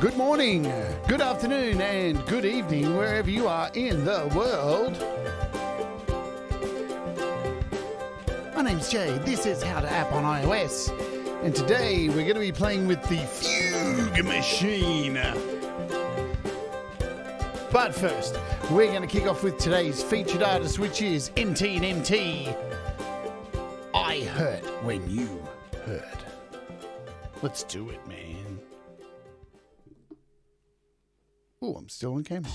Good morning, good afternoon, and good evening, wherever you are in the world. My name's Jade. This is How to App on iOS. And today we're going to be playing with the Fug Machine. But first, we're going to kick off with today's featured artist, which is MT and MT. I hurt when you hurt. Let's do it, man. Oh, I'm still on camera.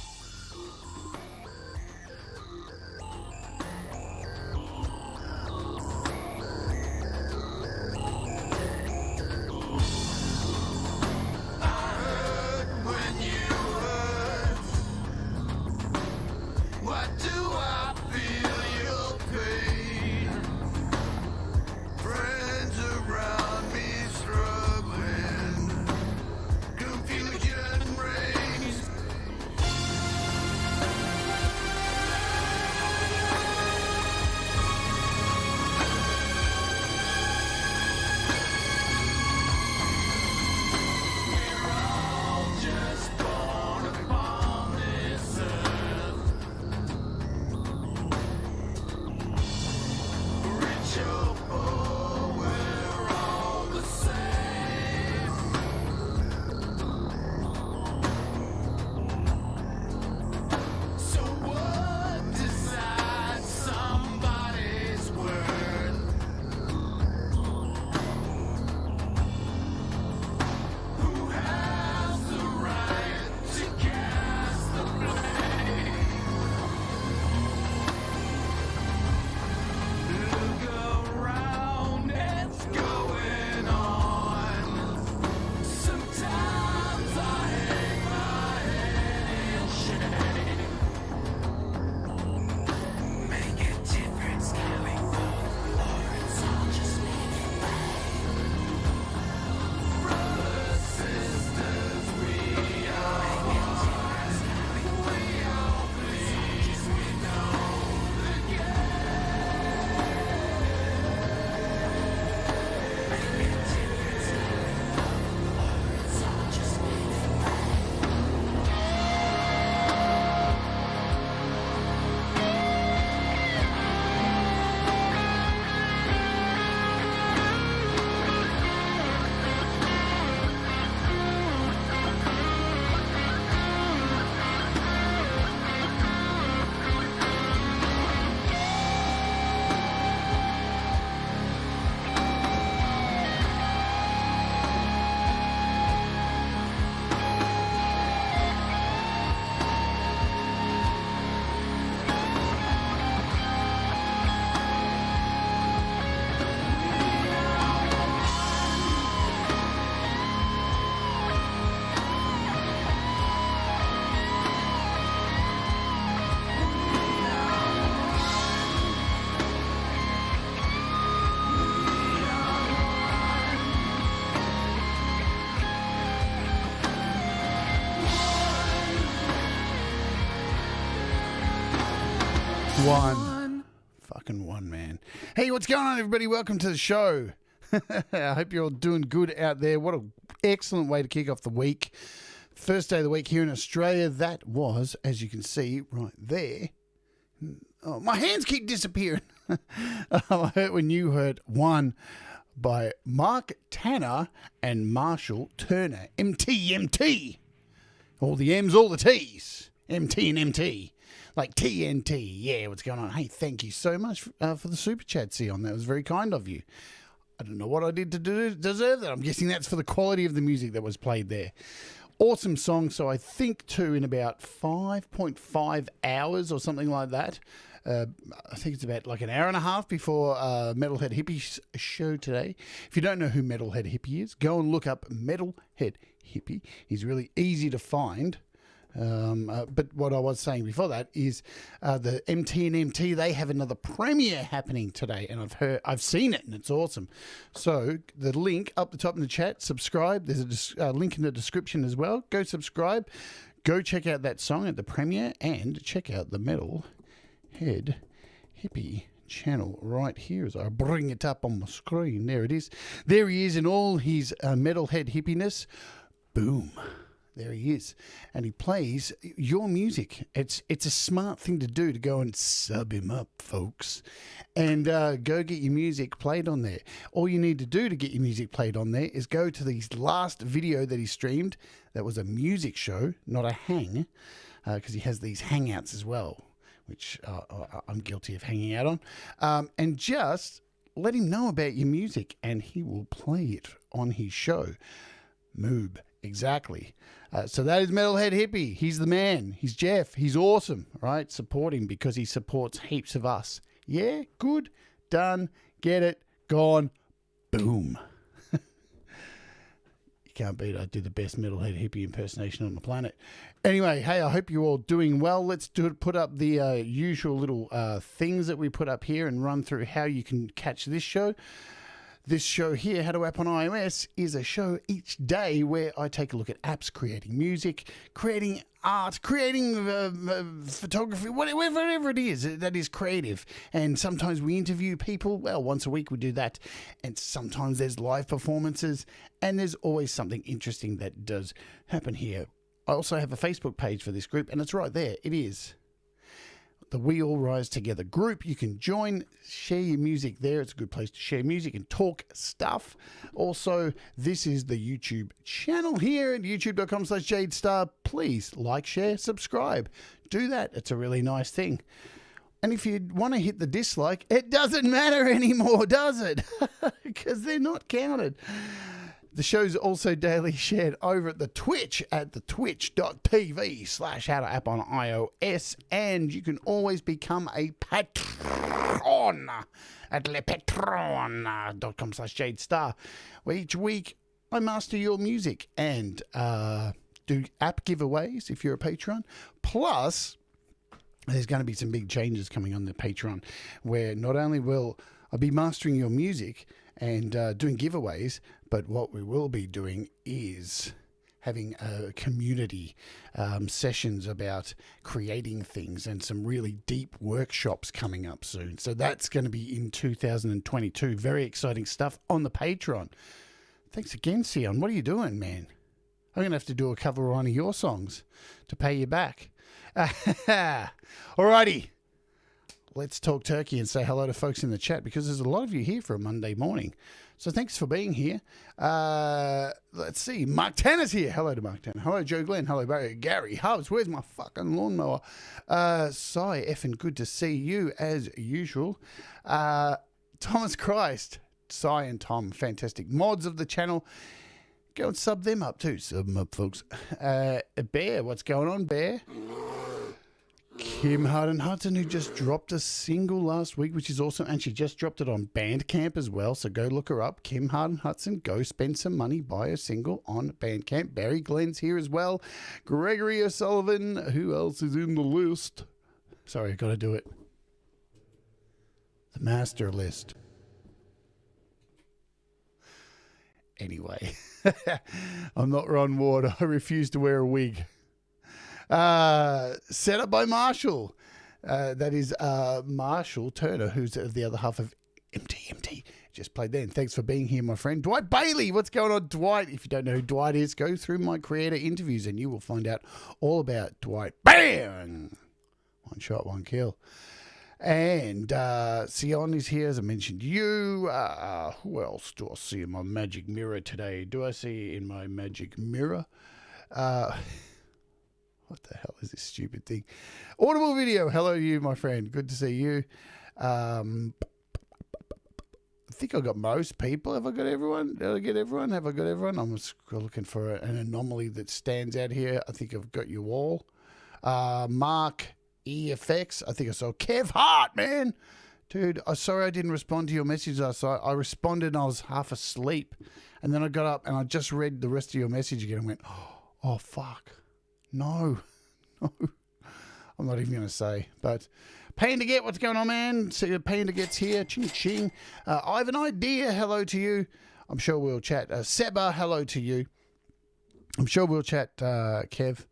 One, man. Hey, what's going on, everybody? Welcome to the show. I hope you're all doing good out there. What an excellent way to kick off the week. First day of the week here in Australia. That was, as you can see right there. Oh, my hands keep disappearing. I Hurt When You Hurt, one by Mark Tanner and Marshall Turner. MT. All the M's, all the T's. MT and MT. Like TNT. Yeah, what's going on? Hey, thank you so much for the super chat, Sion. That was very kind of you. I don't know what I did to deserve that. I'm guessing that's for the quality of the music that was played there. Awesome song. So I think, too, in about 5.5 hours or something like that. I think it's about like an hour and a half before Metalhead Hippie's show today. If you don't know who Metalhead Hippie is, go and look up Metalhead Hippie. He's really easy to find. But what I was saying before that is the MT and MT, they have another premiere happening today, and I've seen it, and it's awesome. So the link up the top in the chat, subscribe. There's a link in the description as well. Go subscribe. Go check out that song at the premiere, and check out the Metalhead Hippie channel right here as I bring it up on my screen. There it is. There he is in all his Metalhead hippiness. Boom. There he is. And he plays your music. It's a smart thing to do, to go and sub him up, folks. And go get your music played on there. All you need to do to get your music played on there is go to the last video that he streamed. That was a music show, not a hang, because he has these hangouts as well, which I'm guilty of hanging out on. And just let him know about your music, and he will play it on his show. Moob. Exactly. So that is Metalhead Hippie. He's the man. He's Jeff. He's awesome, right? Support him because he supports heaps of us. Yeah? Good. Done. Get it. Gone. Boom. You can't beat it. I did the best Metalhead Hippie impersonation on the planet. Anyway, hey, I hope you're all doing well. Let's put up the usual little things that we put up here and run through how you can catch this show. This show here, How to App on iOS, is a show each day where I take a look at apps, creating music, creating art, creating photography, whatever it is that is creative. And sometimes we interview people. Well, once a week we do that. And sometimes there's live performances. And there's always something interesting that does happen here. I also have a Facebook page for this group, and it's right there. It is the We All Rise Together group. You can join, share your music there. It's a good place to share music and talk stuff. Also, this is the YouTube channel here at youtube.com/Jade Starr. Please like, share, subscribe. Do that. It's a really nice thing. And if you want to hit the dislike, it doesn't matter anymore, does it? Because they're not counted. The show's also daily shared over at the Twitch at the twitch.tv/how to app on iOS. And you can always become a patron at lepatron.com/Jade Starr, where each week I master your music and do app giveaways if you're a patron. Plus, there's going to be some big changes coming on the Patreon, where not only will I be mastering your music and doing giveaways, but what we will be doing is having community sessions about creating things and some really deep workshops coming up soon. So that's going to be in 2022. Very exciting stuff on the Patreon. Thanks again, Sion. What are you doing, man? I'm going to have to do a cover of one of your songs to pay you back. Alrighty. Let's talk turkey and say hello to folks in the chat, because there's a lot of you here for a Monday morning. So thanks for being here. Let's see. Mark Tanner's here. Hello to Mark Tanner. Hello, Joe Glenn. Hello, Barry. Gary Hubs. Where's my fucking lawnmower? Cy, effing good to see you as usual. Thomas Christ. Cy and Tom. Fantastic mods of the channel. Go and sub them up too. Sub them up, folks. Bear. What's going on, Bear? Kim Harden Hudson, who just dropped a single last week, which is awesome. And she just dropped it on Bandcamp as well. So go look her up. Kim Harden Hudson, go spend some money, buy a single on Bandcamp. Barry Glenn's here as well. Gregory O'Sullivan. Who else is in the list? Sorry, I got to do it. The master list. Anyway, I'm not Ron Ward. I refuse to wear a wig. Set up by Marshall. That is Marshall Turner, who's the other half of MT. Just played then. Thanks for being here, my friend. Dwight Bailey. What's going on, Dwight? If you don't know who Dwight is, go through my creator interviews and you will find out all about Dwight. Bang! One shot, one kill. And Sion is here, as I mentioned. You, who else do I see in my magic mirror today? Do I see in my magic mirror? What the hell is this stupid thing? Audible video. Hello to you, my friend. Good to see you. I think I got most people. Have I got everyone? Did I get everyone? Have I got everyone? I'm just looking for an anomaly that stands out here. I think I've got you all. Mark EFX. I think I saw Kev Hart, man. Dude, I'm sorry I didn't respond to your message last night. I responded and I was half asleep. And then I got up and I just read the rest of your message again and went, oh, fuck. No. I'm not even going to say. But Panda Get, what's going on, man? See, Panda Get's here. Ching ching. I have an idea. Hello to you. I'm sure we'll chat. Seba, hello to you. I'm sure we'll chat, Kev.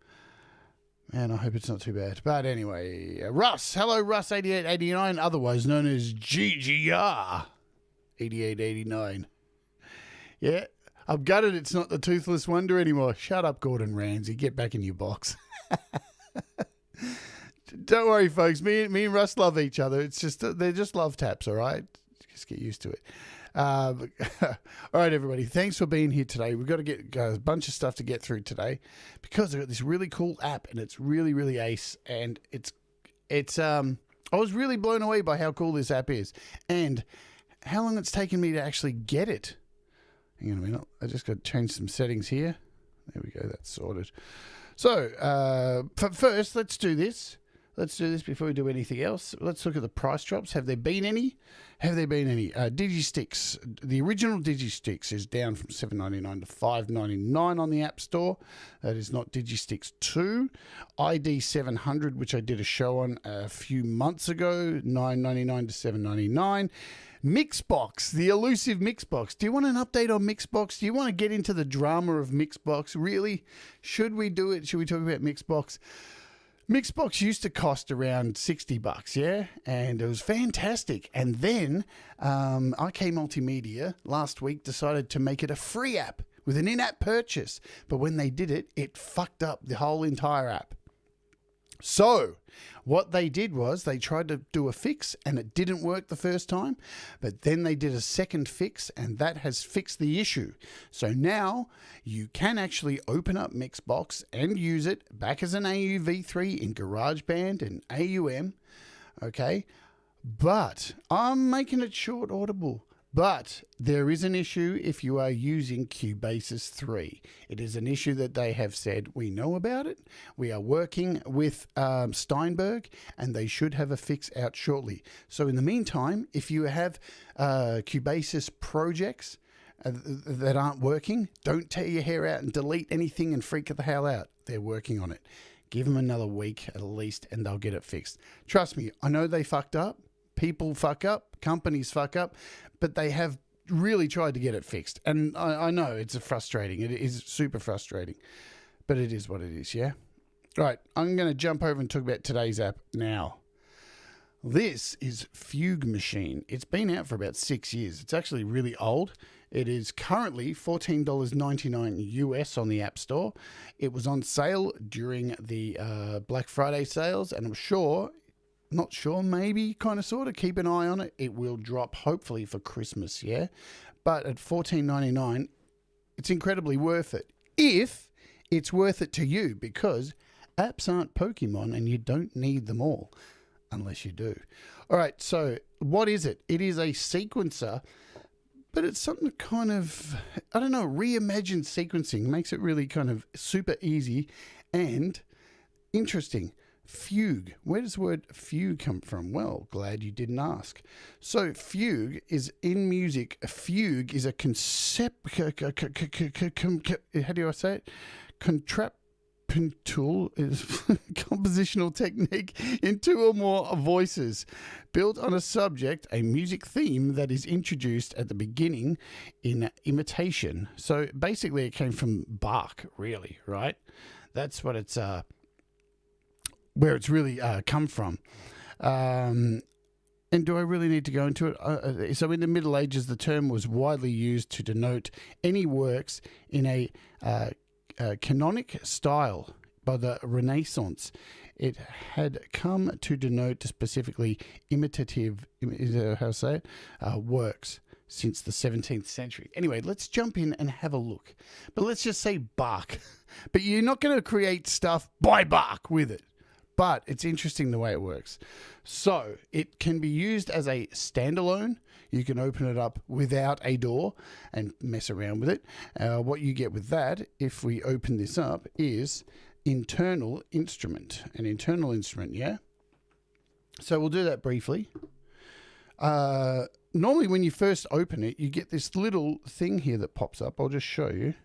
Man, I hope it's not too bad. But anyway, Russ. Hello, Russ 8889, otherwise known as GGR 8889. Yeah. I'm gutted it's not the Toothless Wonder anymore. Shut up, Gordon Ramsay. Get back in your box. Don't worry, folks. Me and Russ love each other. It's just they're just love taps, all right? Just get used to it. All right, everybody. Thanks for being here today. We've got to get a bunch of stuff to get through today because I've got this really cool app and it's really, really ace. And it's I was really blown away by how cool this app is and how long it's taken me to actually get it. Hang on a minute. I just got to change some settings here. There we go. That's sorted. So first, let's do this. Let's do this before we do anything else. Let's look at the price drops. Have there been any? Have there been any? Digisticks. The original Digisticks is down from $7.99 to $5.99 on the App Store. That is not Digisticks 2. ID 700, which I did a show on a few months ago, $9.99 to $7.99. Mixbox, the elusive Mixbox. Do you want an update on Mixbox? Do you want to get into the drama of Mixbox? Really? Should we do it? Should we talk about Mixbox? Mixbox used to cost around $60, yeah? And it was fantastic. And then IK Multimedia last week decided to make it a free app with an in-app purchase. But when they did it, it fucked up the whole entire app. So what they did was they tried to do a fix and it didn't work the first time, but then they did a second fix and that has fixed the issue. So now you can actually open up Mixbox and use it back as an AUV3 in GarageBand and AUM, okay? But I'm making it short audible. But there is an issue if you are using Cubasis 3. It is an issue that they have said, we know about it. We are working with Steinberg and they should have a fix out shortly. So in the meantime, if you have Cubasis projects that aren't working, don't tear your hair out and delete anything and freak the hell out. They're working on it. Give them another week at least and they'll get it fixed. Trust me, I know they fucked up. People fuck up, companies fuck up, but they have really tried to get it fixed. And I know it's frustrating. It is super frustrating, but it is what it is, yeah? All right, I'm going to jump over and talk about today's app now. This is Fug Machine. It's been out for about 6 years. It's actually really old. It is currently $14.99 US on the App Store. It was on sale during the Black Friday sales, and I'm sure... Not sure, maybe, kind of, sort of. Keep an eye on it. It will drop, hopefully, for Christmas, yeah? But at $14.99, it's incredibly worth it. If it's worth it to you, because apps aren't Pokemon and you don't need them all, unless you do. All right, so what is it? It is a sequencer, but it's something kind of, I don't know, reimagined sequencing. Makes it really kind of super easy and interesting. Fugue. Where does the word fugue come from? Well, glad you didn't ask. So fugue is in music. A fugue is a concept. How do I say it? Contrapuntal is compositional technique in two or more voices, built on a subject, a music theme that is introduced at the beginning in imitation. So basically, it came from Bach, really, right? That's what it's. Where it's really come from. And do I really need to go into it? So in the Middle Ages, the term was widely used to denote any works in a canonic style. By the Renaissance, it had come to denote specifically imitative, how to say it, works since the 17th century. Anyway, let's jump in and have a look. But let's just say Bach. But you're not going to create stuff by Bach with it. But it's interesting the way it works. So it can be used as a standalone. You can open it up without a door and mess around with it. What you get with that, if we open this up, is internal instrument. An internal instrument, yeah? So we'll do that briefly. Normally when you first open it, you get this little thing here that pops up. I'll just show you. It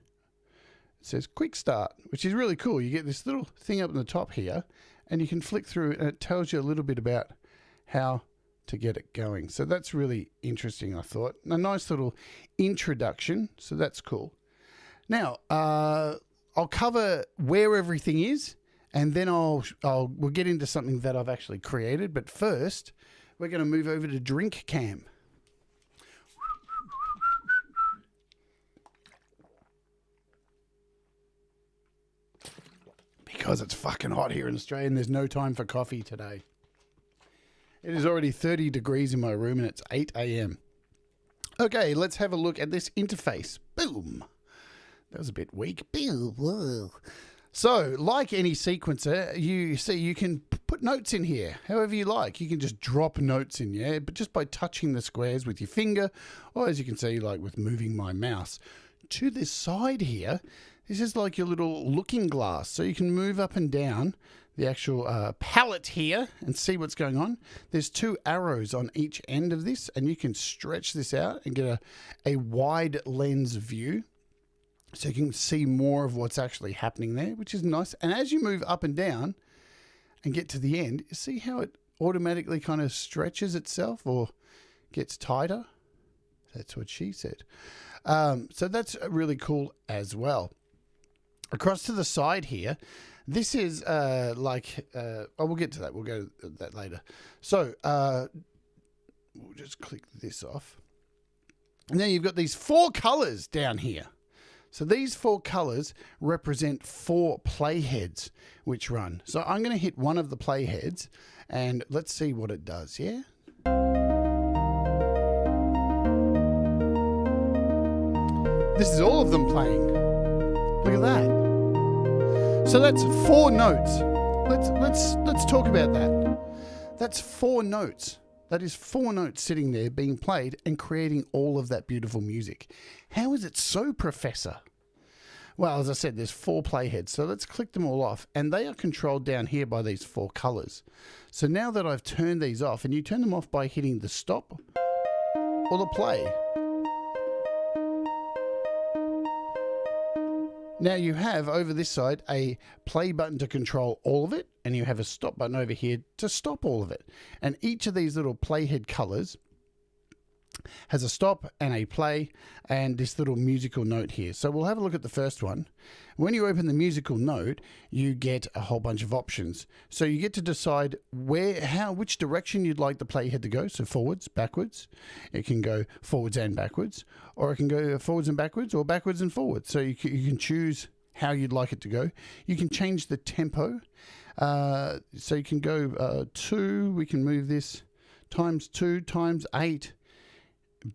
says Quick Start, which is really cool. You get this little thing up in the top here. And you can flick through and it tells you a little bit about how to get it going. So that's really interesting, I thought. A nice little introduction. So that's cool. Now, I'll cover where everything is and then we'll get into something that I've actually created. But first, we're going to move over to Drink Cam. because it's fucking hot here in Australia and there's no time for coffee today. It is already 30 degrees in my room and it's 8 a.m. Okay, let's have a look at this interface. Boom. That was a bit weak. So, like any sequencer, you see you can put notes in here however you like. You can just drop notes in here, but just by touching the squares with your finger, or as you can see, like with moving my mouse to this side here, this is like your little looking glass. So you can move up and down the actual palette here and see what's going on. There's 2 arrows on each end of this, and you can stretch this out and get a wide lens view. So you can see more of what's actually happening there, which is nice. And as you move up and down and get to the end, you see how it automatically kind of stretches itself or gets tighter? That's what she said. So that's really cool as well. Across to the side here, this is we'll get to that. We'll go to that later. So we'll just click this off. And then you've got these 4 colors down here. So these 4 colors represent 4 playheads which run. So I'm going to hit one of the playheads and let's see what it does, yeah? This is all of them playing. Look at that. So that's 4 notes. Let's talk about that. That's 4 notes. That is 4 notes sitting there being played and creating all of that beautiful music. How is it so, Professor? Well, as I said, there's 4 playheads, so let's click them all off. And they are controlled down here by these 4 colors. So now that I've turned these off, and you turn them off by hitting the stop or the play. Now you have over this side a play button to control all of it, and you have a stop button over here to stop all of it. And each of these little playhead colors has a stop and a play and this little musical note here. So we'll have a look at the first one. When you open the musical note, you get a whole bunch of options. So you get to decide which direction you'd like the playhead to go. So forwards, backwards. It can go forwards and backwards, or it can go forwards and backwards, or backwards and forwards. So you can choose how you'd like it to go. You can change the tempo. So you can go 2, we can move this times 2 times 8.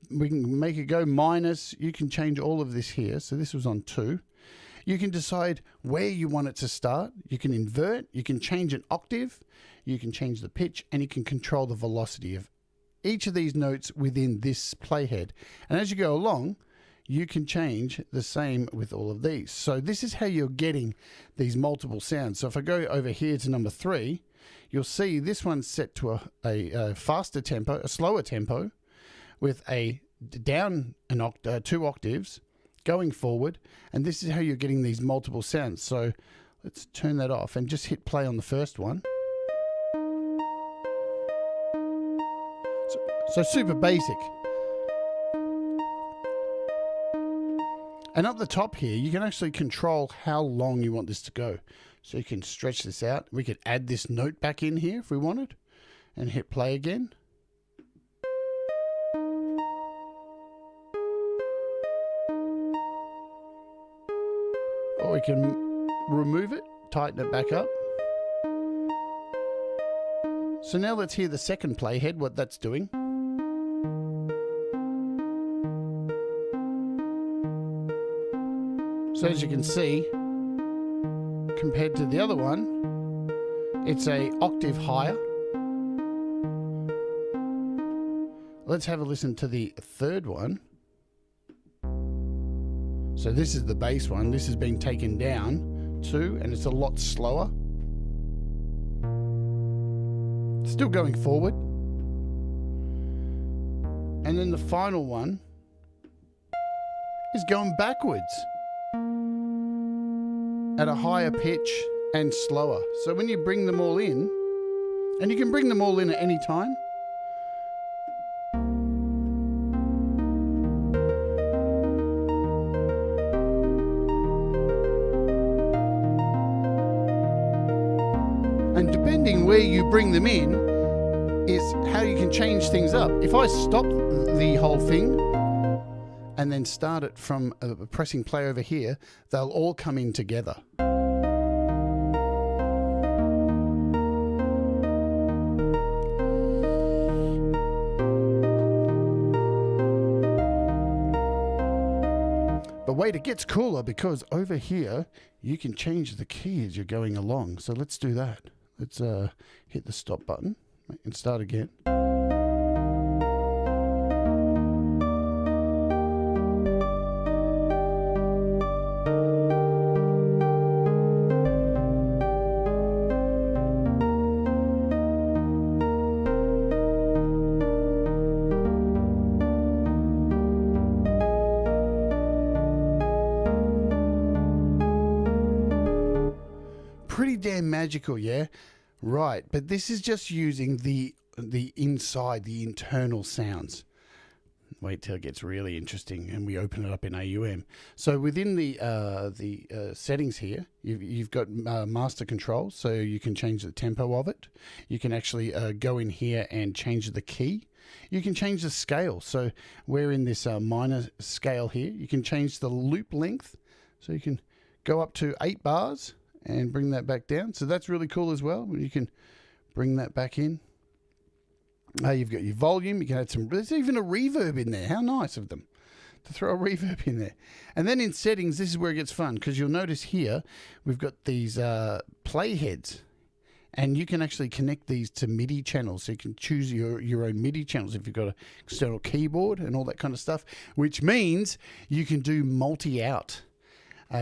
We can make it go minus. You can change all of this here. So this was on 2. You can decide where you want it to start. You can invert. You can change an octave. You can change the pitch, and you can control the velocity of each of these notes within this playhead. And as you go along, you can change the same with all of these. So this is how you're getting these multiple sounds. So if I go over here to number 3, you'll see this one's set to a faster tempo, a slower tempo, with a down 2 octaves going forward, and this is how you're getting these multiple sounds. So let's turn that off and just hit play on the first one. So super basic. And up the top here, you can actually control how long you want this to go. So you can stretch this out. We could add this note back in here if we wanted and hit play again. Or we can remove it, tighten it back up. So now let's hear the second playhead, what that's doing. So as you can see, compared to the other one, it's an octave higher. Let's have a listen to the third one. So this is the bass one. This has been taken down too, and it's a lot slower. Still going forward. And then the final one is going backwards at a higher pitch and slower. So when you bring them all in, and you can bring them all in at any time, and depending where you bring them in is how you can change things up. If I stop the whole thing and then start it from pressing play over here, they'll all come in together. wait, it gets cooler because over here you can change the key as you're going along. So let's do that. Let's hit the stop button and start again. Pretty damn magical, yeah? Right, but this is just using the inside, the internal sounds. Wait till it gets really interesting and we open it up in AUM. So within the settings here, you've got master control, so you can change the tempo of it. You can actually go in here and change the key. You can change the scale. So we're in this minor scale here. You can change the loop length. So you can go up to 8 bars and bring that back down. So that's really cool as well. You can bring that back in. You've got your volume. You can add some, there's even a reverb in there. How nice of them to throw a reverb in there. And then in settings, this is where it gets fun, because you'll notice here, we've got these playheads, and you can actually connect these to Midi channels. So you can choose your own Midi channels if you've got an external keyboard and all that kind of stuff, which means you can do multi-out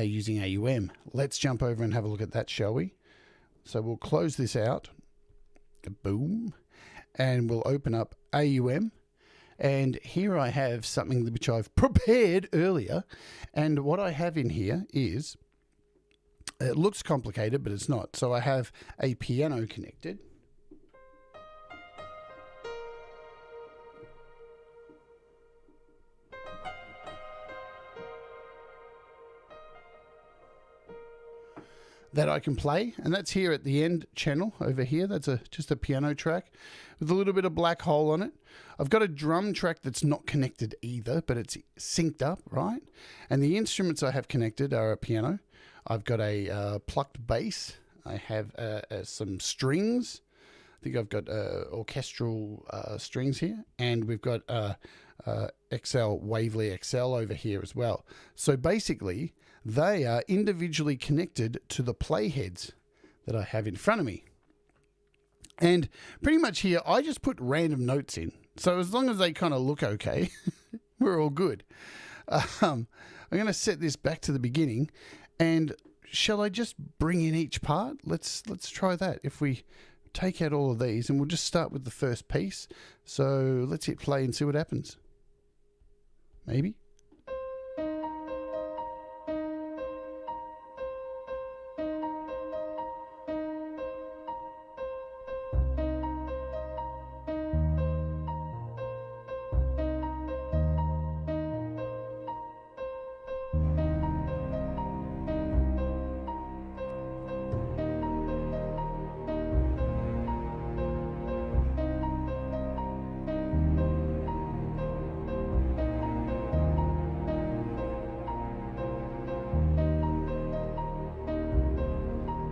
using AUM. Let's jump over and have a look at that, shall we? So we'll close this out. Boom. And we'll open up AUM. And here I have something which I've prepared earlier. And what I have in here is, it looks complicated, but it's not. So I have a piano connected. That I can play, and that's here at the end channel over here. That's just a piano track with a little bit of black hole on it. I've got a drum track that's not connected either, but it's synced up, right? And the instruments I have connected are a piano. I've got a plucked bass. I have some strings. I think I've got orchestral strings here, and we've got XL, Waveley XL over here as well. So basically, they are individually connected to the playheads that I have in front of me. And pretty much here, I just put random notes in. So as long as they kind of look okay, we're all good. I'm going to set this back to the beginning. And shall I just bring in each part? Let's try that. If we take out all of these, and we'll just start with the first piece. So let's hit play and see what happens. Maybe.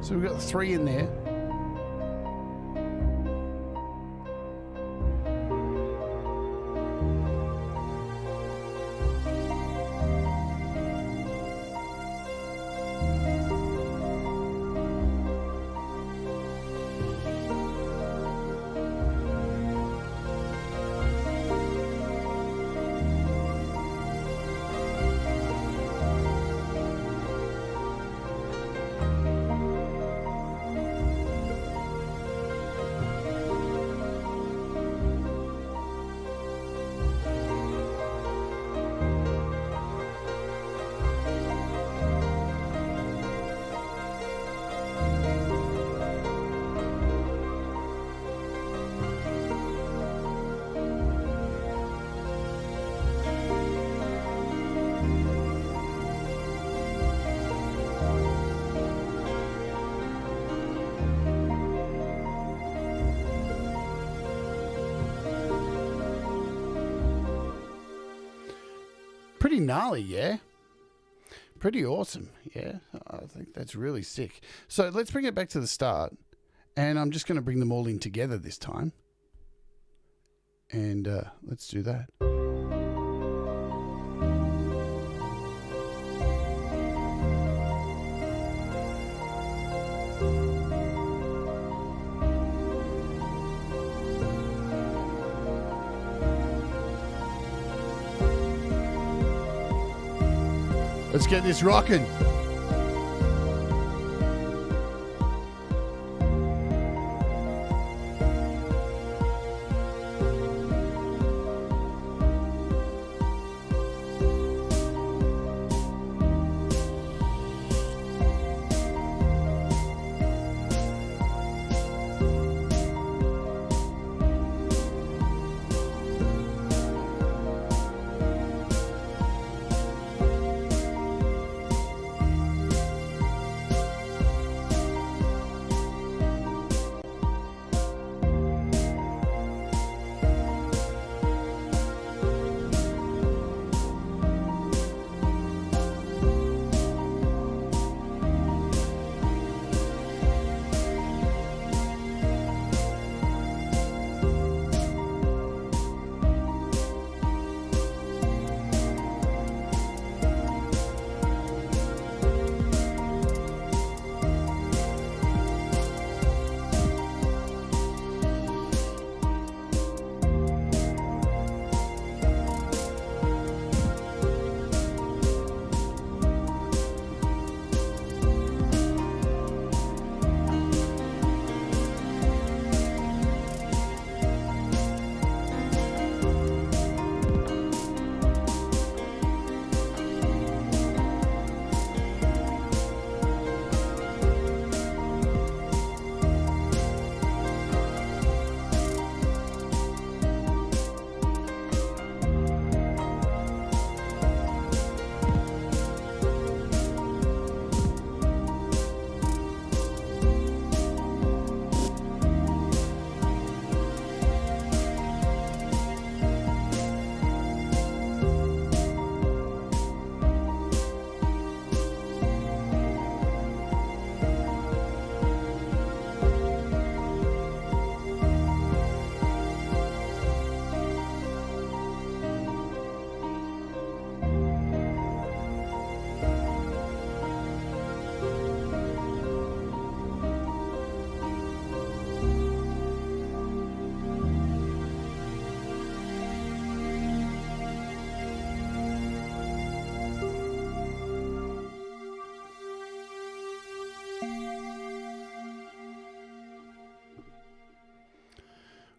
So we've got 3 in there. Pretty gnarly, yeah? Pretty awesome, yeah? I think that's really sick. So let's bring it back to the start. And I'm just going to bring them all in together this time. And let's do that. Let's get this rocking.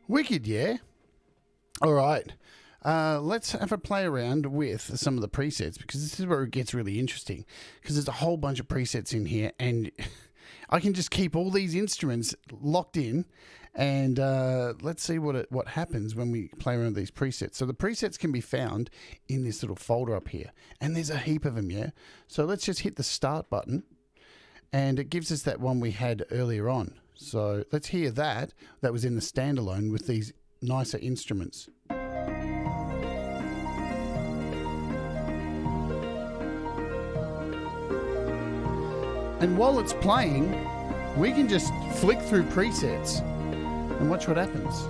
Wicked, yeah. All right. Let's have a play around with some of the presets, because this is where it gets really interesting, because there's a whole bunch of presets in here, and I can just keep all these instruments locked in, and let's see what happens when we play around with these presets. So the presets can be found in this little folder up here, and there's a heap of them, yeah? So let's just hit the start button, and it gives us that one we had earlier on. So let's hear that. That was in the standalone with these nicer instruments. And while it's playing, we can just flick through presets and watch what happens.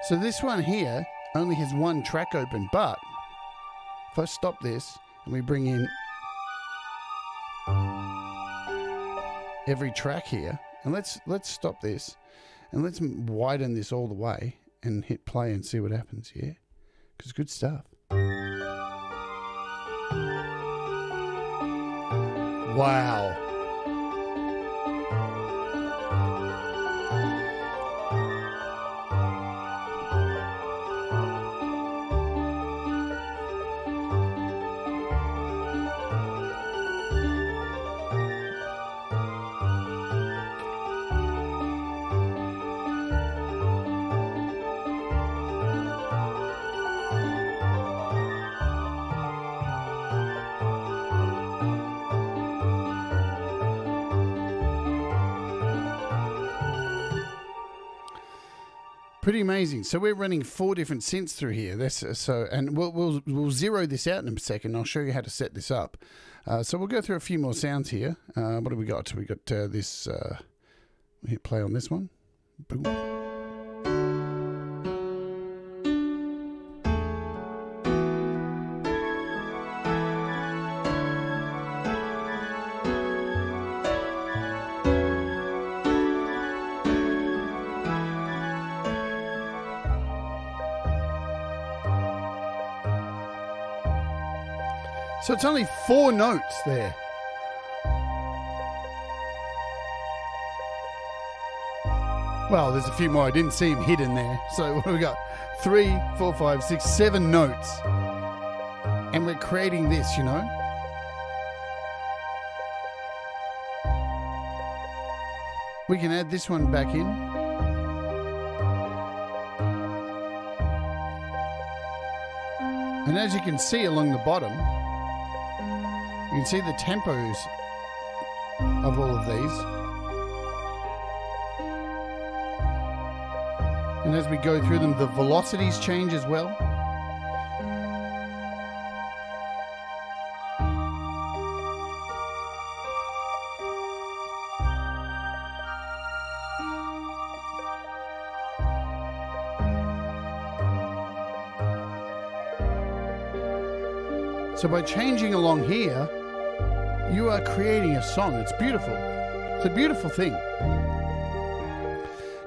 So this one here only has one track open, but if I stop this and we bring in every track here, and let's stop this and let's widen this all the way and hit play and see what happens, yeah? Because good stuff. Wow. Pretty amazing. So we're running 4 different synths through here. And we'll zero this out in a second. I'll show you how to set this up. So we'll go through a few more sounds here. What have we got? We got this. Hit play on this one. Boom. So it's only 4 notes there. Well, there's a few more. I didn't see him hidden there. So what have we got? 3, 4, 5, 6, 7 notes. And we're creating this, you know. We can add this one back in. And as you can see along the bottom, you can see the tempos of all of these. And as we go through them, the velocities change as well. So by changing along here, you are creating a song. It's beautiful. It's a beautiful thing.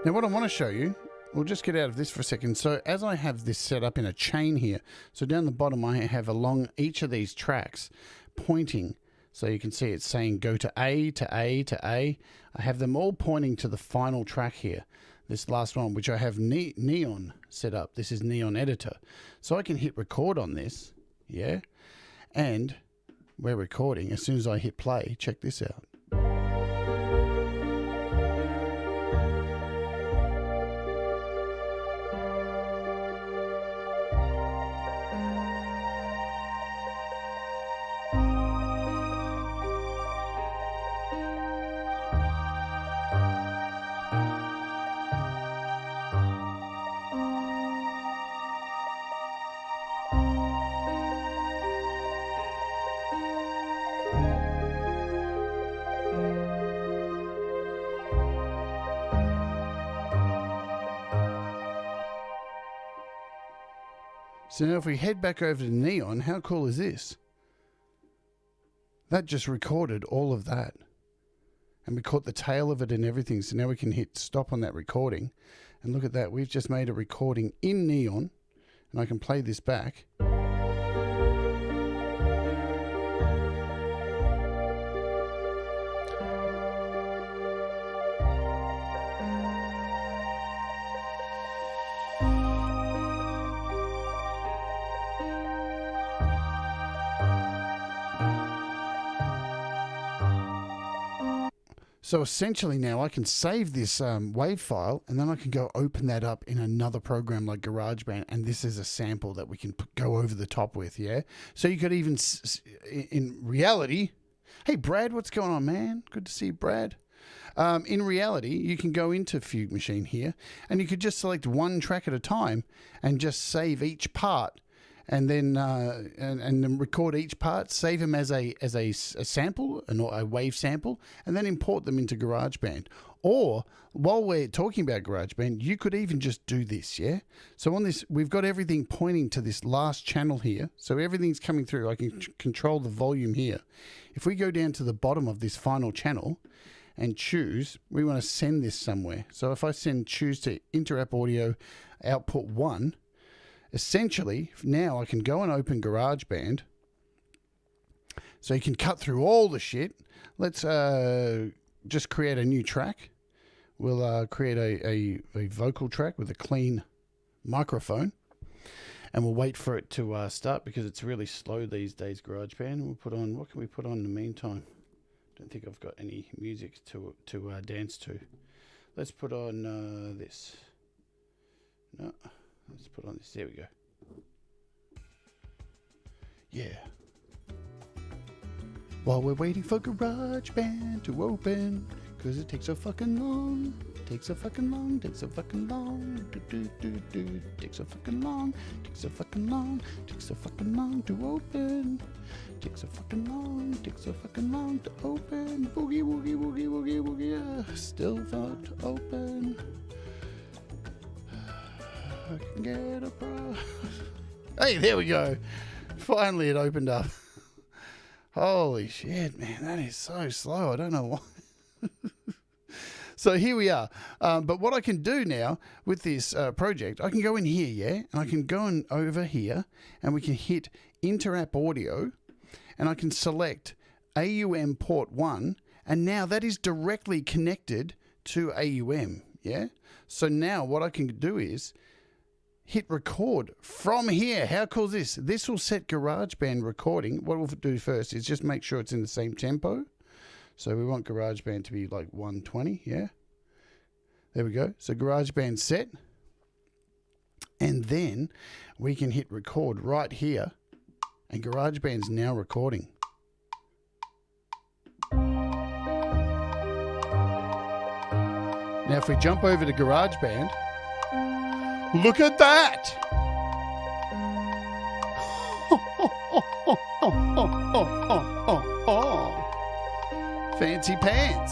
Now what I want to show you, we'll just get out of this for a second. So as I have this set up in a chain here, so down the bottom I have along each of these tracks pointing. So you can see it's saying go to A, to A, to A. I have them all pointing to the final track here. This last one, which I have Neon set up. This is Neon Editor. So I can hit record on this, yeah? And we're recording. As soon as I hit play, check this out. So now if we head back over to Neon, how cool is this? That just recorded all of that. And we caught the tail of it and everything. So now we can hit stop on that recording. And look at that. We've just made a recording in Neon. And I can play this back. So essentially now I can save this WAV file and then I can go open that up in another program like GarageBand, and this is a sample that we can go over the top with, yeah? So you could even, in reality, hey Brad, what's going on, man? Good to see you, Brad. In reality, you can go into Fug Machine here and you could just select one track at a time and just save each part. And then and then record each part, save them as a sample, a wave sample, and then import them into GarageBand. Or while we're talking about GarageBand, you could even just do this, yeah? So on this, we've got everything pointing to this last channel here. So everything's coming through. I can control the volume here. If we go down to the bottom of this final channel and choose, we want to send this somewhere. So if I choose to Interapp Audio output 1, essentially, now I can go and open GarageBand. So you can cut through all the shit. Let's just create a new track. We'll create a vocal track with a clean microphone. And we'll wait for it to start because it's really slow these days, GarageBand. We'll put on, what can we put on in the meantime? Don't think I've got any music to dance to. Let's put on this. No. Let's put on this. There we go. Yeah. While we're waiting for GarageBand to open, Because it takes so fucking long. Takes so fucking long. Takes so fucking long. Takes so fucking long. Takes so fucking long. Takes so fucking long to open. Takes so fucking long. Takes so fucking long to open. Boogie, woogie, woogie, woogie, woogie. Still not open. I can get a pro. Hey, there we go. Finally, it opened up. Holy shit, man. That is so slow. I don't know why. So here we are. But what I can do now with this project, I can go in here, yeah? And I can go in over here and we can hit Interapp Audio and I can select AUM port 1 and now that is directly connected to AUM, yeah? So now what I can do is hit record from here. How cool is this? This will set GarageBand recording. What we'll do first is just make sure it's in the same tempo. So we want GarageBand to be like 120, yeah? There we go. So GarageBand set. And then we can hit record right here. And GarageBand's now recording. Now if we jump over to GarageBand, look at that! Fancy pants.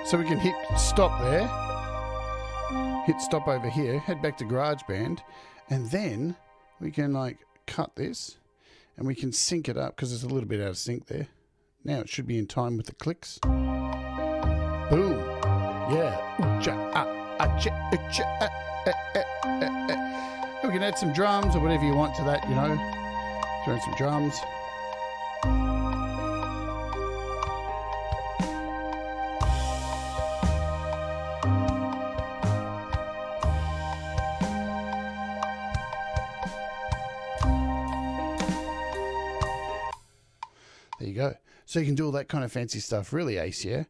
So we can hit stop there, hit stop over here, head back to GarageBand, and then we can like cut this and we can sync it up because it's a little bit out of sync there. Now it should be in time with the clicks. Boom. Yeah. We can add some drums or whatever you want to that, you know. Throw in some drums. There you go. So you can do all that kind of fancy stuff. Really ace, yeah?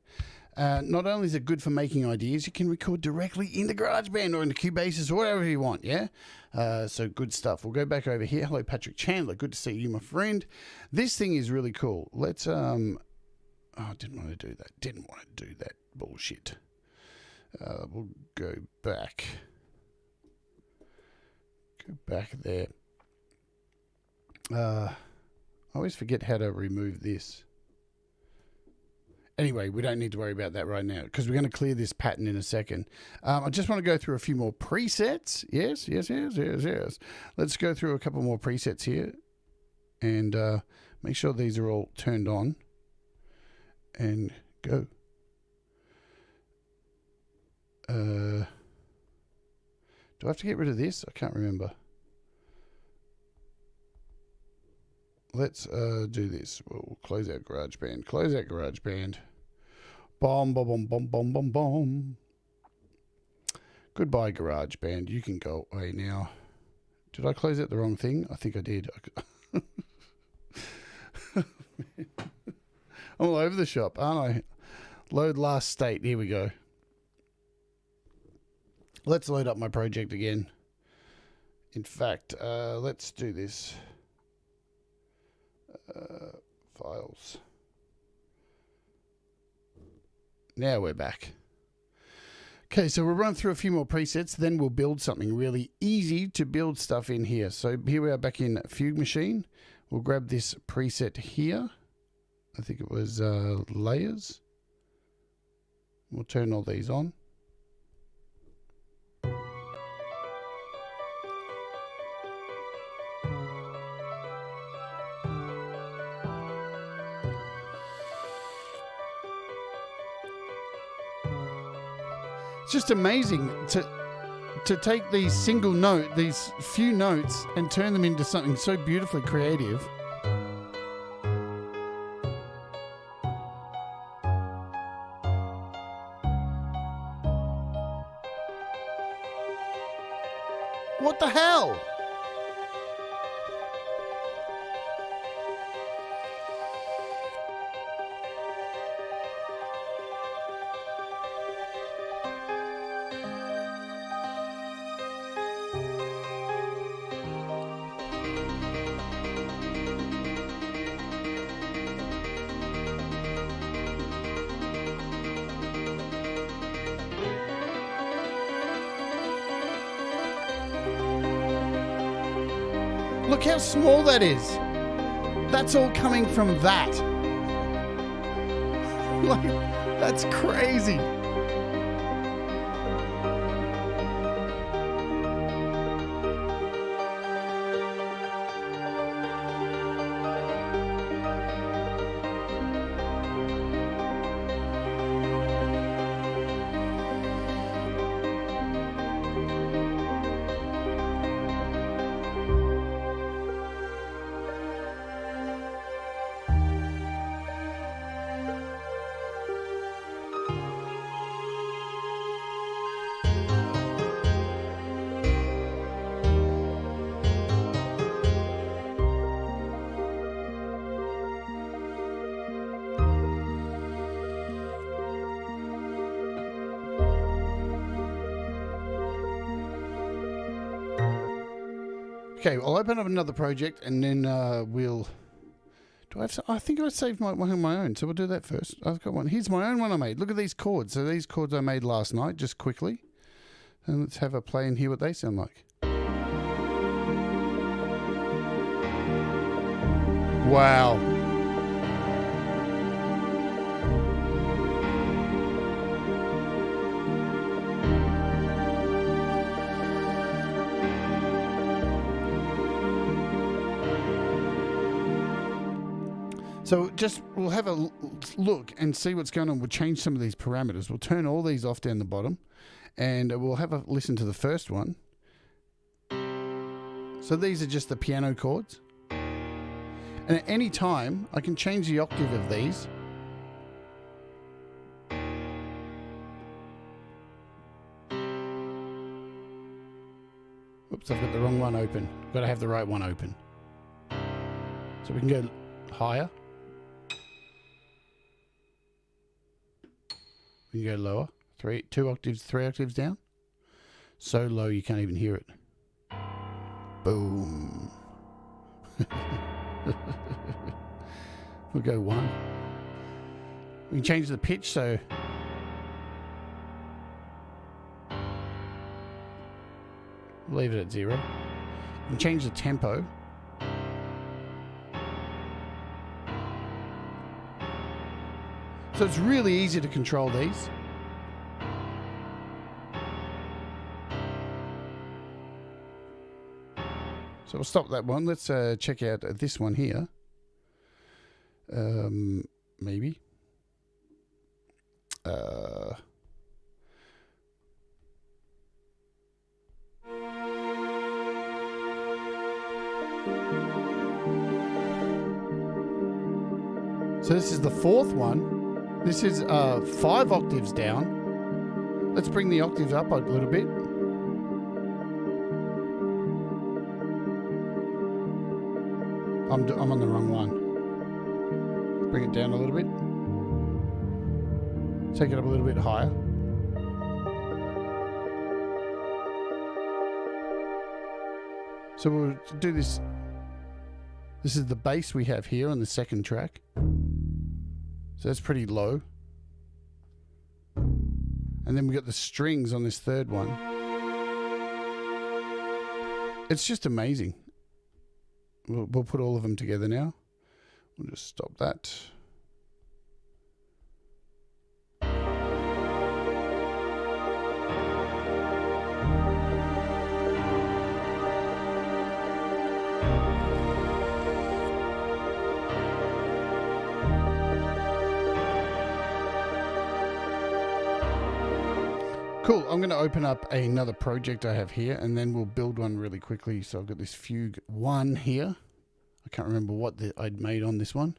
Not only is it good for making ideas, you can record directly into GarageBand or into Cubase or whatever you want, yeah? So good stuff. We'll go back over here. Hello, Patrick Chandler. Good to see you, my friend. This thing is really cool. Let's, oh, I didn't want to do that. Didn't want to do that bullshit. We'll go back. Go back there. I always forget how to remove this. Anyway, we don't need to worry about that right now because we're going to clear this pattern in a second. I just want to go through a few more presets. Yes. Let's go through a couple more presets here and make sure these are all turned on and go. Do I have to get rid of this? I can't remember. Let's do this. We'll close out GarageBand. Close out GarageBand. Bomb, bomb, bomb, bomb, bomb, bomb, bomb. Goodbye, GarageBand. You can go away now. Did I close out the wrong thing? I think I did. I'm all over the shop, aren't I? Load last state. Here we go. Let's load up my project again. In fact, let's do this. Files. Now we're back. Okay, so we'll run through a few more presets, then we'll build something really easy to build stuff in here. So here we are back in Fug Machine. We'll grab this preset here. I think it was layers. We'll turn all these on. It's just amazing to take these these few notes and turn them into something so beautifully creative. What the hell? Look how small that is. That's all coming from that. Like, that's crazy. Okay, I'll open up another project and then we'll... I think I saved one of my own, so we'll do that first. I've got one. Here's my own one I made. Look at these chords. So these chords I made last night, just quickly. And let's have a play and hear what they sound like. Wow. So just, we'll have a look and see what's going on. We'll change some of these parameters. We'll turn all these off down the bottom and we'll have a listen to the first one. So these are just the piano chords. And at any time, I can change the octave of these. Oops, I've got the wrong one open. I've got to have the right one open. So we can go higher. We can go lower. 3 octaves down. So low you can't even hear it. Boom. We'll go 1. We can change the pitch, so leave it at 0. We can change the tempo. So it's really easy to control these. So we'll stop that one. Let's check out this one here. Maybe. So this is the 4th one. This is 5 octaves down. Let's bring the octaves up a little bit. I'm on the wrong one. Bring it down a little bit. Take it up a little bit higher. So we'll do this. This is the bass we have here on the 2nd track. So that's pretty low. And then we got the strings on this 3rd one. It's just amazing. We'll put all of them together now. We'll just stop that. Cool, I'm going to open up another project I have here and then we'll build one really quickly. So I've got this Fugue 1 here. I can't remember what I'd made on this one.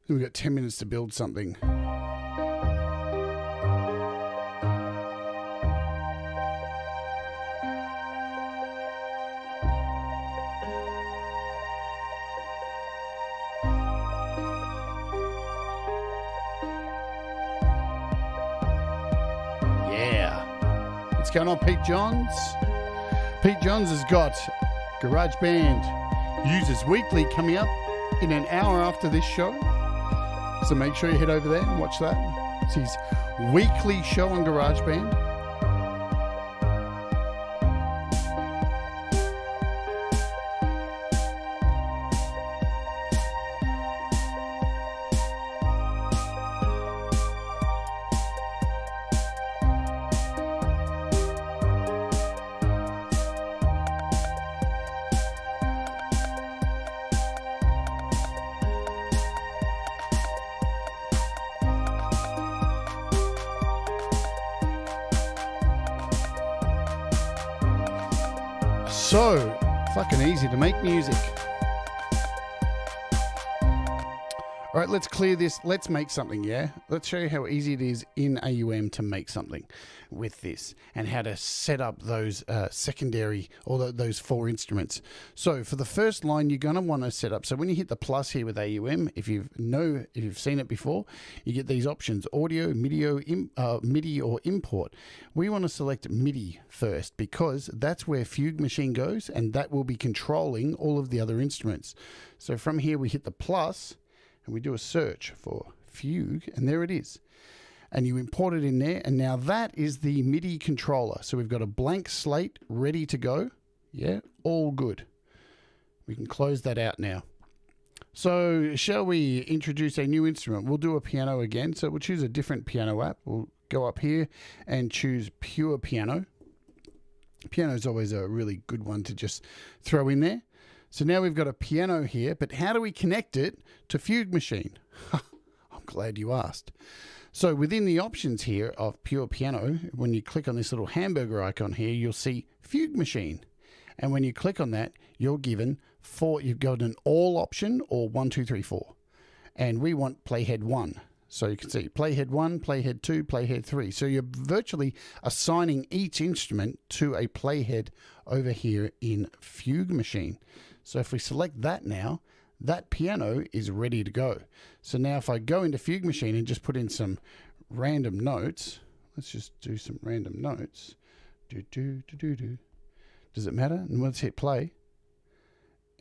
Then we've got 10 minutes to build something. What's going on, Pete Johns? Pete Johns has got GarageBand Users Weekly coming up in an hour after this show. So make sure you head over there and watch that. It's his weekly show on GarageBand. So fucking easy to make music. All right, let's clear this. Let's make something, yeah? Let's show you how easy it is in AUM to make something with this and how to set up those secondary, or those 4 instruments. So for the first line, you're going to want to set up. So when you hit the plus here with AUM, if you've seen it before, you get these options: audio, MIDI or import. We want to select MIDI first because that's where Fug Machine goes, and that will be controlling all of the other instruments. So from here, we hit the plus, and we do a search for Fugue, and there it is. And you import it in there, and now that is the MIDI controller. So we've got a blank slate ready to go. Yeah, all good. We can close that out now. So shall we introduce a new instrument? We'll do a piano again. So we'll choose a different piano app. We'll go up here and choose Pure Piano. Piano is always a really good one to just throw in there. So now we've got a piano here, but how do we connect it to Fug Machine? I'm glad you asked. So within the options here of Pure Piano, when you click on this little hamburger icon here, you'll see Fug Machine. And when you click on that, you're given you've got an all option or 1, 2, 3, 4. And we want playhead 1. So you can see playhead 1, playhead 2, playhead 3. So you're virtually assigning each instrument to a playhead over here in Fug Machine. So if we select that now, that piano is ready to go. So now if I go into Fug Machine and just put in some random notes, let's just do some random notes. Does it matter? And let's hit play.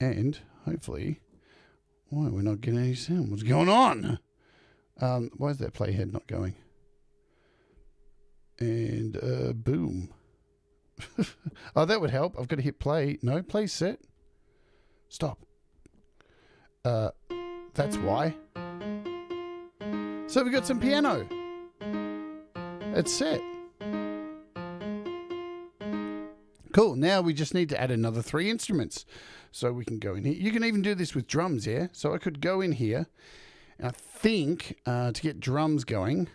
And hopefully, why we're not getting any sound? What's going on? Why is that playhead not going? And boom. Oh, that would help. I've got to hit play. No, play set. Stop. That's why. So we've got some piano. It's set. Cool. Now we just need to add another 3 instruments. So we can go in here. You can even do this with drums, yeah? So I could go in here. I think to get drums going,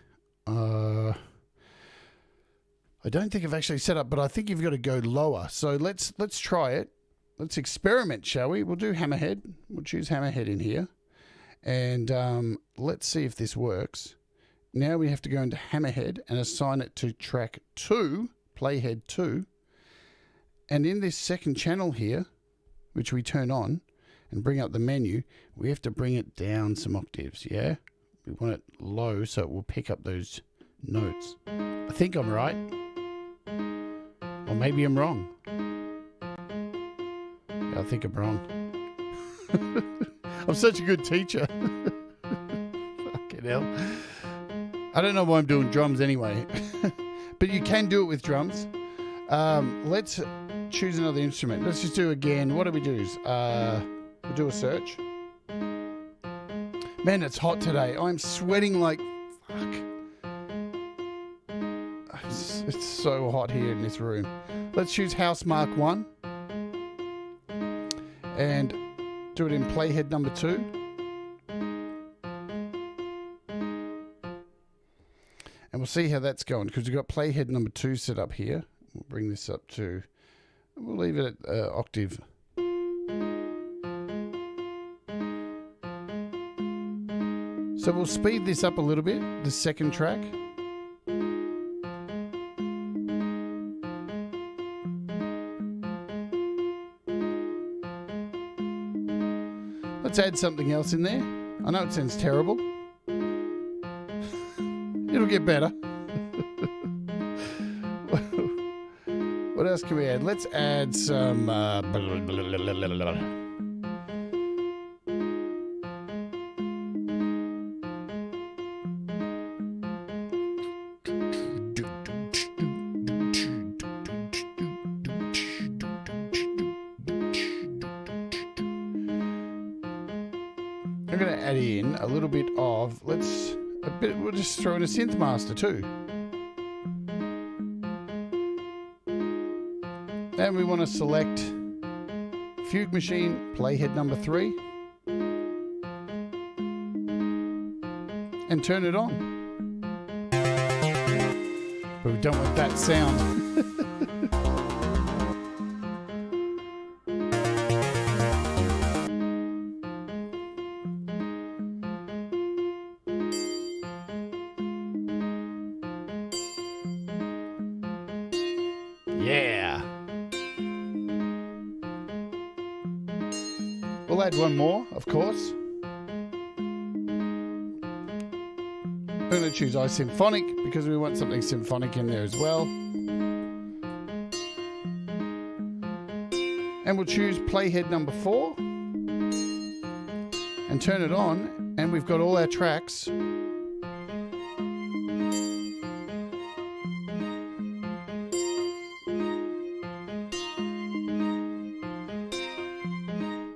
I don't think I've actually set up, but I think you've got to go lower. So let's try it. Let's experiment, shall we? We'll do Hammerhead. We'll choose Hammerhead in here. And let's see if this works. Now we have to go into Hammerhead and assign it to track 2, playhead 2. And in this second channel here, which we turn on and bring up the menu, we have to bring it down some octaves, yeah? We want it low so it will pick up those notes. I think I'm right. Or maybe I'm wrong. I think I'm wrong. I'm such a good teacher. Fucking hell. I don't know why I'm doing drums anyway. But you can do it with drums. Let's choose another instrument. Let's just do again. What do we do? We'll do a search. Man, it's hot today. I'm sweating like fuck. It's so hot here in this room. Let's choose House Mark 1. And do it in playhead number 2. And we'll see how that's going, because we've got playhead number 2 set up here. We'll bring this up to, we'll leave it at octave. So we'll speed this up a little bit, the second track. Let's add something else in there. I know it sounds terrible. It'll get better. What else can we add? Let's add some... I'm going to add in a little bit of, we'll just throw in a synth master too. And we want to select Fug Machine, playhead number 3. And turn it on. But we don't want that sound. We'll add one more, of course. I'm going to choose iSymphonic because we want something symphonic in there as well. And we'll choose playhead number 4 and turn it on, and we've got all our tracks.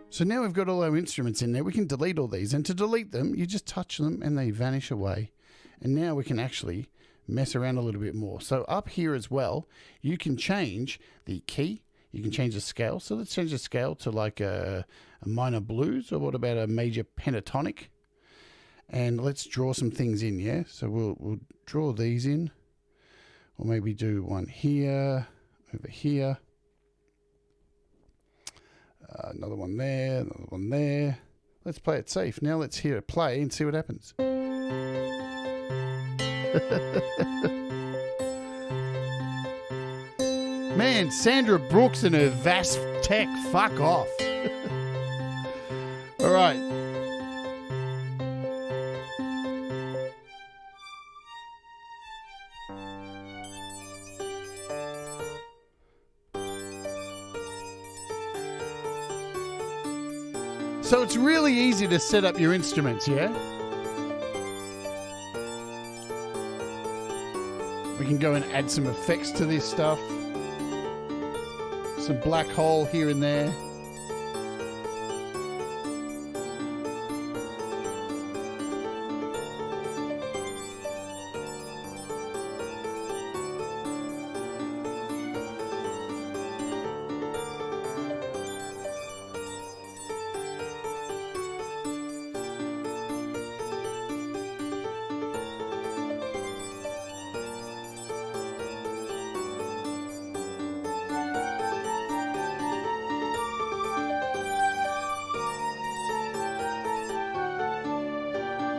So now we've got all our instruments in there. We can delete all these, and to delete them, you just touch them and they vanish away. And now we can actually mess around a little bit more. So up here as well, you can change the key. You can change the scale. So let's change the scale to like a minor blues, or what about a major pentatonic? And let's draw some things in, yeah? So we'll draw these in. Or maybe do one here, over here. Another one there, another one there. Let's play it safe. Now let's hear it play and see what happens. Man, Sandra Brooks and her VASP tech, fuck off. All right. So it's really easy to set up your instruments, yeah? We can go and add some effects to this stuff. Some black hole here and there.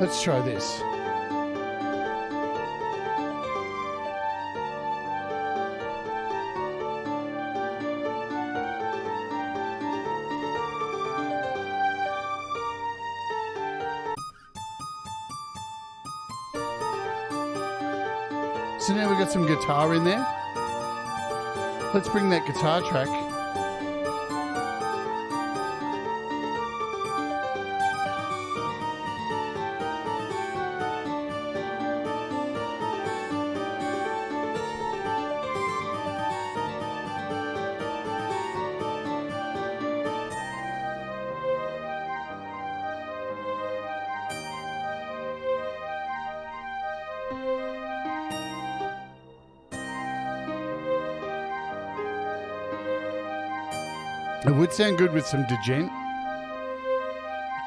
Let's try this. So now we've got some guitar in there. Let's bring that guitar track . It would sound good with some djent.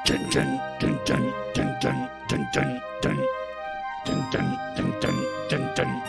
Dun dun dun dun dun dun dun dun dun dun dun dun dun dun dun.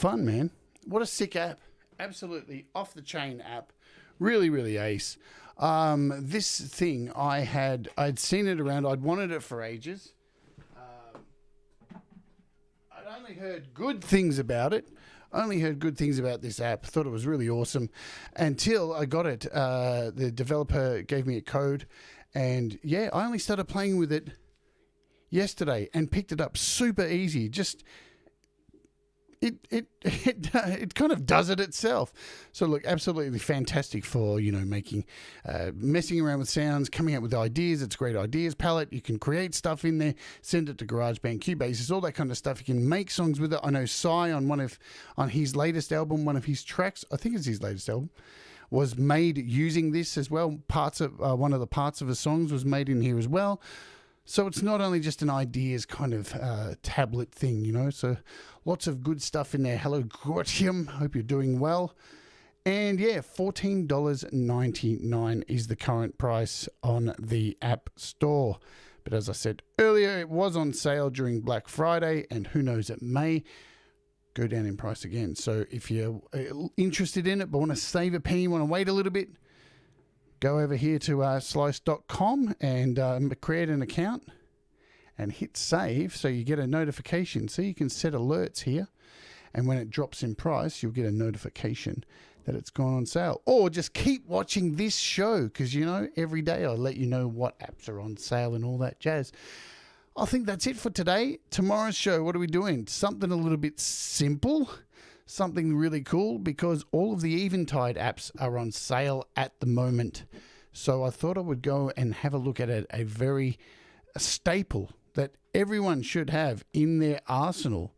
fun, man. What a sick app. Absolutely off-the-chain app. Really, really ace. This thing, I'd seen it around. I'd wanted it for ages. I'd only heard good things about it. Only heard good things about this app. Thought it was really awesome until I got it. The developer gave me a code, and yeah, I only started playing with it yesterday and picked it up super easy. Just it kind of does it itself. So look, absolutely fantastic for, making, messing around with sounds, coming up with ideas. It's a great ideas palette. You can create stuff in there, send it to GarageBand, Cubase, all that kind of stuff. You can make songs with it. I know Psy on his latest album, one of his tracks, I think it's his latest album, was made using this as well. Parts of one of the parts of the songs was made in here as well. So it's not only just an ideas kind of tablet thing, so lots of good stuff in there. Hello, Gortium. Hope you're doing well. And yeah, $14.99 is the current price on the App Store. But as I said earlier, it was on sale during Black Friday, and who knows, it may go down in price again. So if you're interested in it but want to save a penny, want to wait a little bit, go over here to slice.com and create an account and hit save so you get a notification. So you can set alerts here, and when it drops in price, you'll get a notification that it's gone on sale. Or just keep watching this show because, every day I'll let you know what apps are on sale and all that jazz. I think that's it for today. Tomorrow's show, what are we doing? Something a little bit simple. Something really cool, because all of the Eventide apps are on sale at the moment. So I thought I would go and have a look at a staple that everyone should have in their arsenal,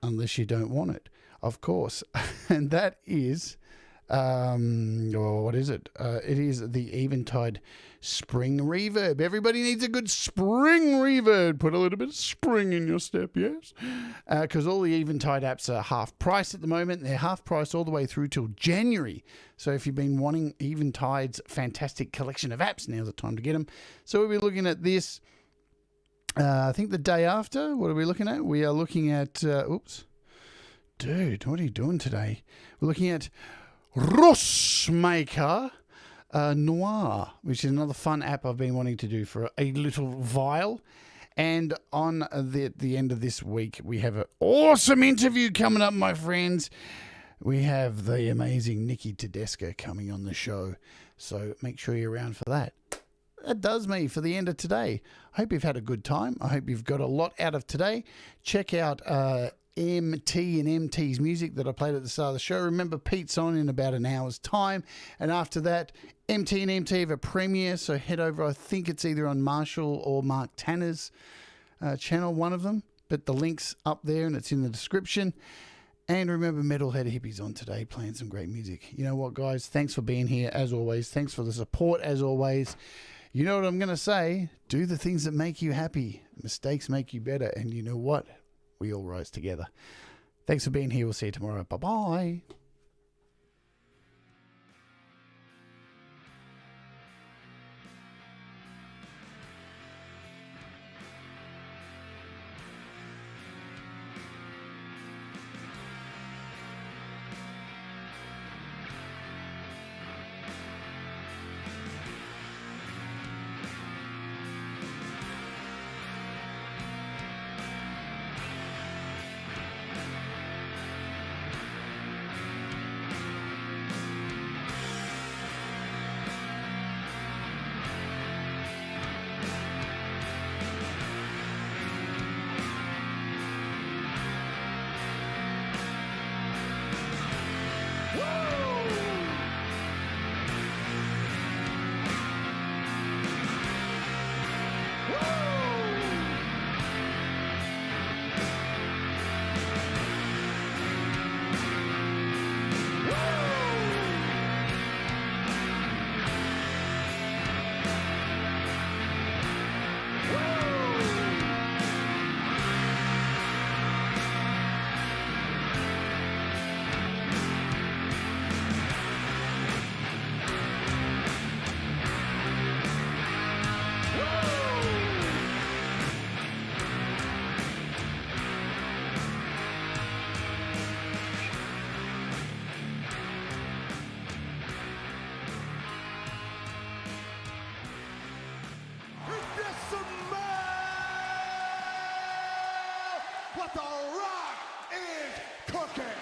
unless you don't want it, of course. And that is, what is it? It is the Eventide Spring Reverb. Everybody needs a good spring reverb. Put a little bit of spring in your step, yes? Because all the Eventide apps are half price at the moment. They're half price all the way through till January. So if you've been wanting Eventide's fantastic collection of apps, now's the time to get them. So we'll be looking at this, I think the day after. What are we looking at? We are looking at, Dude, what are you doing today? We're looking at Rossmaker Noir, which is another fun app I've been wanting to do for a little while. And on the end of this week, we have an awesome interview coming up, my friends. We have the amazing Nikki Tedesca coming on the show. So make sure you're around for that. That does me for the end of today. I hope you've had a good time. I hope you've got a lot out of today. Check out MT and MT's music that I played at the start of the show. Remember, Pete's on in about an hour's time. And after that, MT and MT have a premiere. So head over. I think it's either on Marshall or Mark Tanner's channel, one of them. But the link's up there and it's in the description. And remember, Metalhead Hippie's on today playing some great music. You know what, guys? Thanks for being here, as always. Thanks for the support, as always. You know what I'm going to say? Do the things that make you happy. Mistakes make you better. And you know what? We all rise together. Thanks for being here. We'll see you tomorrow. Bye-bye. cooking.